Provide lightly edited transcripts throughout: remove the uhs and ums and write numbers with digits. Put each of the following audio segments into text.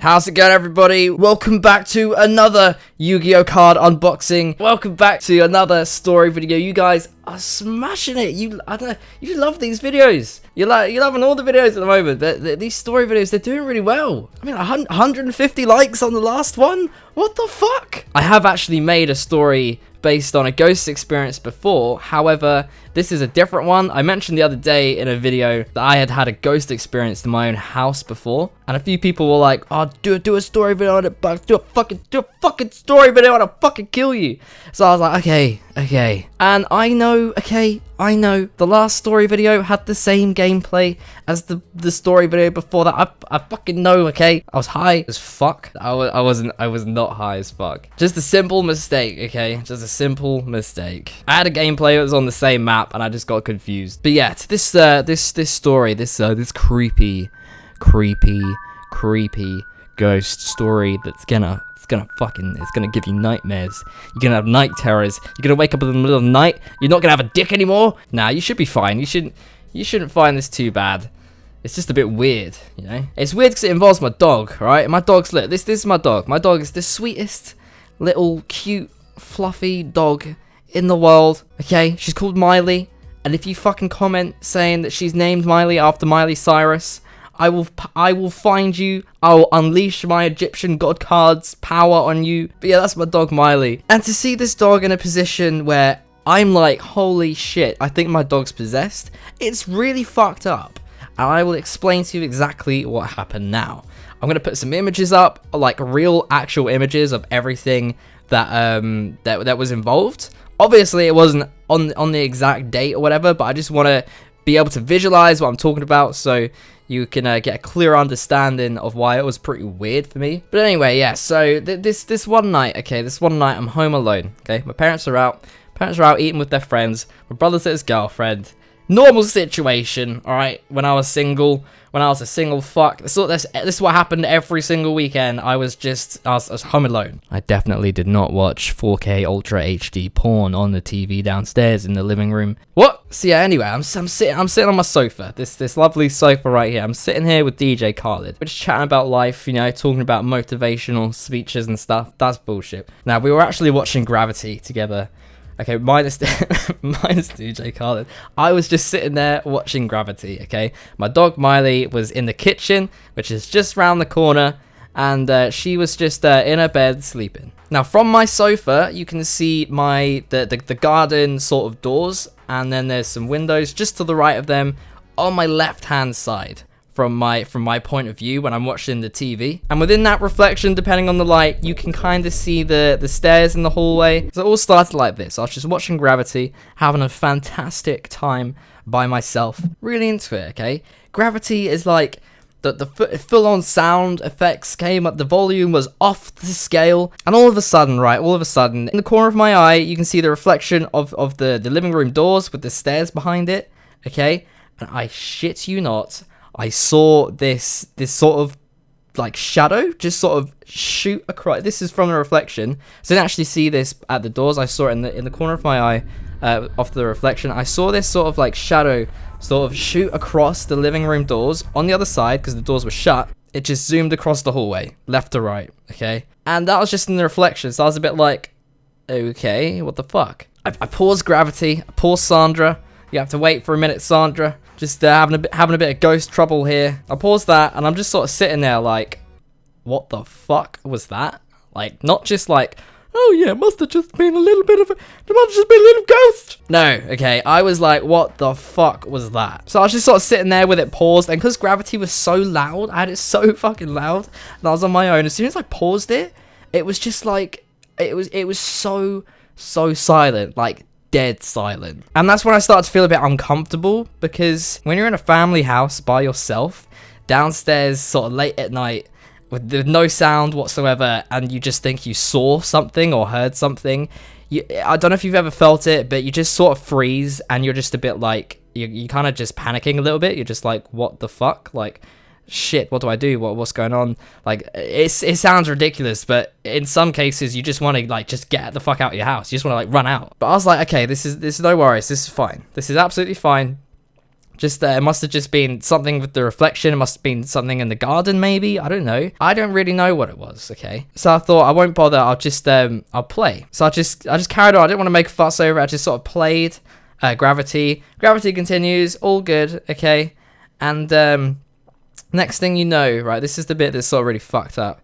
How's it going, everybody? Welcome back to another Yu-Gi-Oh card unboxing. Welcome back to another story video. You guys are smashing it. You love these videos. You're loving all the videos at the moment. These story videos, they're doing really well. I mean, 150 likes on the last one. What the fuck? I have actually made a story based on a ghost experience before. However, this is a different one. I mentioned the other day in a video that I had a ghost experience in my own house before, and a few people were like, "Oh, do a story video on it, but do a fucking story video on it, I'll fucking kill you." So I was like, okay. And I know the last story video had the same gameplay as the story video before that. I fucking know, okay? I was high as fuck. I was not high as fuck. Just a simple mistake, okay? Just a simple mistake. I had a gameplay that was on the same map and I just got confused. But yeah, this story, this creepy ghost story that's gonna give you nightmares. You're gonna have night terrors. You're gonna wake up in the middle of the night. You're not gonna have a dick anymore. Nah, you should be fine. You shouldn't find this too bad. It's just a bit weird, you know. It's weird because it involves my dog, right? My dog's lit. This is my dog. My dog is the sweetest little cute fluffy dog in the world. Okay, she's called Miley, and if you fucking comment saying that she's named Miley after Miley Cyrus, I will find you. I will unleash my Egyptian god cards power on you. But yeah, that's my dog Miley. And to see this dog in a position where I'm like, holy shit, I think my dog's possessed, it's really fucked up. And I will explain to you exactly what happened now. I'm gonna put some images up, like real actual images of everything that was involved. Obviously it wasn't on the exact date or whatever, but I just want to be able to visualize what I'm talking about so you can get a clear understanding of why it was pretty weird for me. But anyway, yeah, so this one night, okay, I'm home alone, okay? My parents are out eating with their friends. My brother's at his girlfriend. Normal situation, alright, when I was single, when I was a single fuck. This is what happened every single weekend. I was home alone. I definitely did not watch 4K Ultra HD porn on the TV downstairs in the living room. What? So yeah, anyway, I'm sitting on my sofa. This lovely sofa right here. I'm sitting here with DJ Khaled. We're just chatting about life, you know, talking about motivational speeches and stuff. That's bullshit. Now, we were actually watching Gravity together. Okay, minus DJ Khaled. I was just sitting there watching Gravity, okay? My dog Miley was in the kitchen, which is just round the corner, and she was just in her bed sleeping. Now, from my sofa, you can see the garden sort of doors, and then there's some windows just to the right of them on my left-hand side. From my point of view when I'm watching the TV, and within that reflection, depending on the light, you can kind of see the stairs in the hallway. So it all started like this. I was just watching Gravity, having a fantastic time by myself, really into it. Okay, Gravity is like the full-on sound effects came up, the volume was off the scale, and all of a sudden, in the corner of my eye, you can see the reflection of the living room doors with the stairs behind it. Okay, and I shit you not, I saw this sort of like shadow just sort of shoot across. This is from the reflection, so I didn't actually see this at the doors. I saw it in the corner of my eye, off the reflection. I saw this sort of like shadow sort of shoot across the living room doors on the other side because the doors were shut. It just zoomed across the hallway, left to right. Okay, and that was just in the reflection. So I was a bit like, okay, what the fuck? I paused Gravity. I paused Sandra. You have to wait for a minute, Sandra. Just having a bit of ghost trouble here. I paused that, and I'm just sort of sitting there like, what the fuck was that? Like, not just like, oh yeah, must have just been a little ghost. No, okay, I was like, what the fuck was that? So I was just sort of sitting there with it paused, and because Gravity was so loud, I had it so fucking loud, and I was on my own. As soon as I paused it, it was just like, it was so silent, like dead silent. And that's when I started to feel a bit uncomfortable, because when you're in a family house by yourself downstairs sort of late at night with no sound whatsoever, and you just think you saw something or heard something, I don't know if you've ever felt it, but you just sort of freeze, and you're just a bit like, you kind of just panicking a little bit. You're just like, what the fuck? Like, shit, what do I do? What's going on? Like, it sounds ridiculous, but in some cases you just want to like just get the fuck out of your house. You just want to like run out. But I was like, okay, this is no worries. This is fine. This is absolutely fine. Just it must have just been something with the reflection. It must have been something in the garden, maybe. I don't know. I don't really know what it was. Okay, so I thought I won't bother. I'll just I'll play. So I just carried on. I didn't want to make a fuss over it. I just sort of played. Gravity continues. All good. Okay, and next thing you know, right, this is the bit that's sort of really fucked up.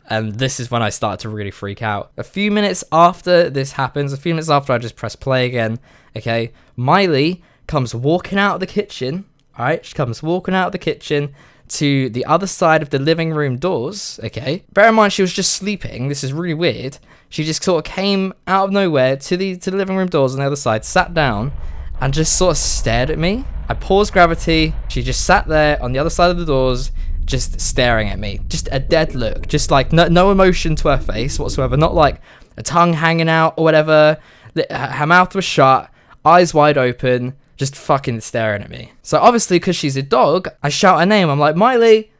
And this is when I start to really freak out. A few minutes after this happens, a few minutes after I just press play again, okay, Miley comes walking out of the kitchen, alright? She comes walking out of the kitchen to the other side of the living room doors, okay? Bear in mind, she was just sleeping. This is really weird. She just sort of came out of nowhere to the living room doors on the other side, sat down, and just sort of stared at me. I paused gravity. She just sat there on the other side of the doors, just staring at me. Just a dead look. Just like no emotion to her face whatsoever. Not like a tongue hanging out or whatever. Her mouth was shut, eyes wide open, just fucking staring at me. So obviously, because she's a dog, I shout her name. I'm like, Miley,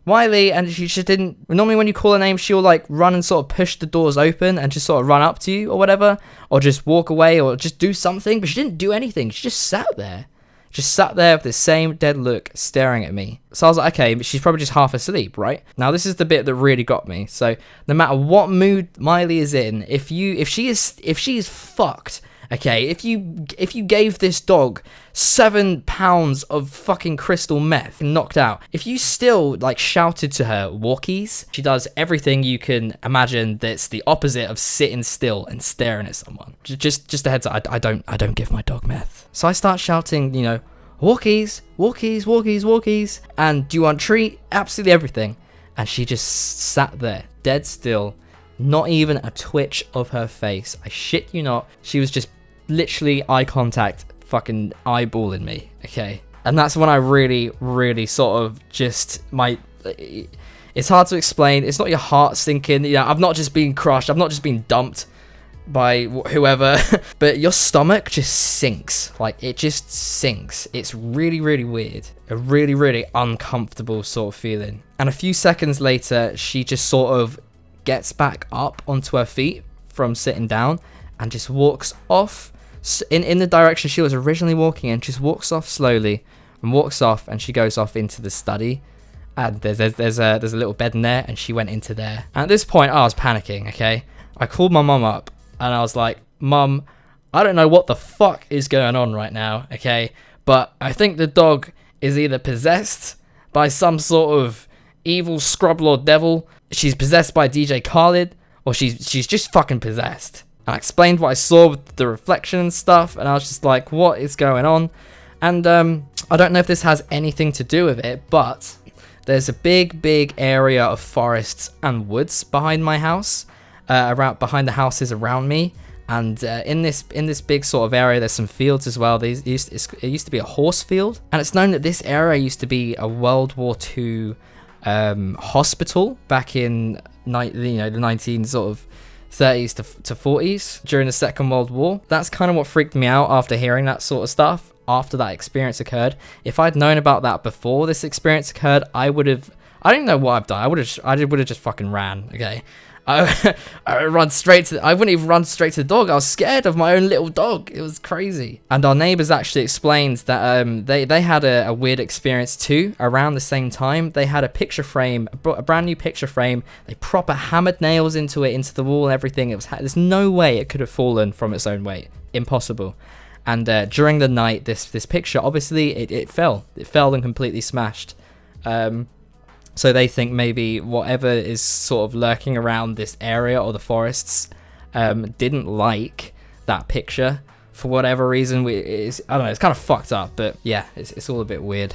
Miley, and she just didn't. Normally when you call her name, she'll like run and sort of push the doors open and just sort of run up to you or whatever, or just walk away or just do something, but she didn't do anything. She just sat there. Just sat there with the same dead look staring at me. So I was like, okay, but she's probably just half asleep, right? Now this is the bit that really got me. So no matter what mood Miley is in, if she is fucked, okay, if you gave this dog 7 pounds of fucking crystal meth and knocked out, if you still like shouted to her walkies, she does everything you can imagine that's the opposite of sitting still and staring at someone. Just a heads up, I don't give my dog meth. So I start shouting, you know, walkies, walkies, walkies, walkies, and do you want a treat? Absolutely everything. And she just sat there, dead still, not even a twitch of her face. I shit you not. She was just literally eye contact, fucking eyeballing me, okay? And that's when I really sort of just, it's hard to explain. It's not your heart sinking. You know, I've not just been crushed. I've not just been dumped by whoever, but your stomach just sinks. Like, it just sinks. It's really weird. A really uncomfortable sort of feeling. And a few seconds later, she just sort of gets back up onto her feet from sitting down and just walks off in the direction she was originally walking in. Just walks off slowly and walks off, and she goes off into the study. And there's a little bed in there, and she went into there. And at this point, I was panicking, okay? I called my mum up, and I was like, Mum, I don't know what the fuck is going on right now, okay? But I think the dog is either possessed by some sort of evil scrublord devil, she's possessed by DJ Khaled, or she's just fucking possessed. And I explained what I saw with the reflection and stuff, and I was just like, what is going on? And I don't know if this has anything to do with it, but there's a big area of forests and woods behind my house, behind the houses around me. And in this big sort of area, there's some fields as well. It used to be a horse field, and it's known that this area used to be a World War II hospital back in the 19 sort of 30s to 40s during the Second World War. That's kind of what freaked me out after hearing that sort of stuff, after that experience occurred. If I'd known about that before this experience occurred, I don't know what I've done. I would have just fucking ran, okay? I wouldn't even run straight to the dog. I was scared of my own little dog. It was crazy. And our neighbors actually explained that they had a weird experience too around the same time. They had a picture frame, a brand new picture frame. They proper hammered nails into the wall and everything. There's no way it could have fallen from its own weight. Impossible. And during the night, this picture, obviously it fell. It fell and completely smashed. So they think maybe whatever is sort of lurking around this area or the forests didn't like that picture for whatever reason. I don't know, it's kind of fucked up, but yeah, it's all a bit weird.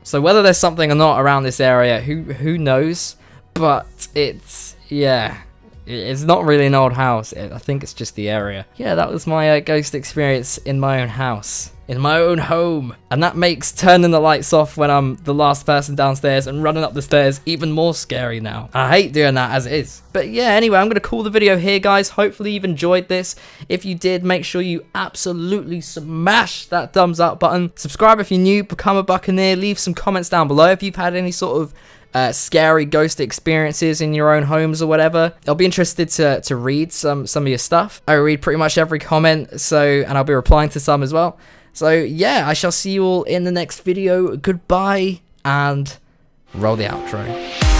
So whether there's something or not around this area, who knows? But it's not really an old house. I think it's just the area. Yeah, that was my ghost experience in my own house. In my own home. And that makes turning the lights off when I'm the last person downstairs and running up the stairs even more scary now. I hate doing that as it is. But yeah, anyway, I'm going to call the video here, guys. Hopefully you've enjoyed this. If you did, make sure you absolutely smash that thumbs up button. Subscribe if you're new, become a Buccaneer. Leave some comments down below if you've had any sort of scary ghost experiences in your own homes or whatever. I'll be interested to read some of your stuff. I read pretty much every comment, and I'll be replying to some as well. So yeah, I shall see you all in the next video. Goodbye, and roll the outro.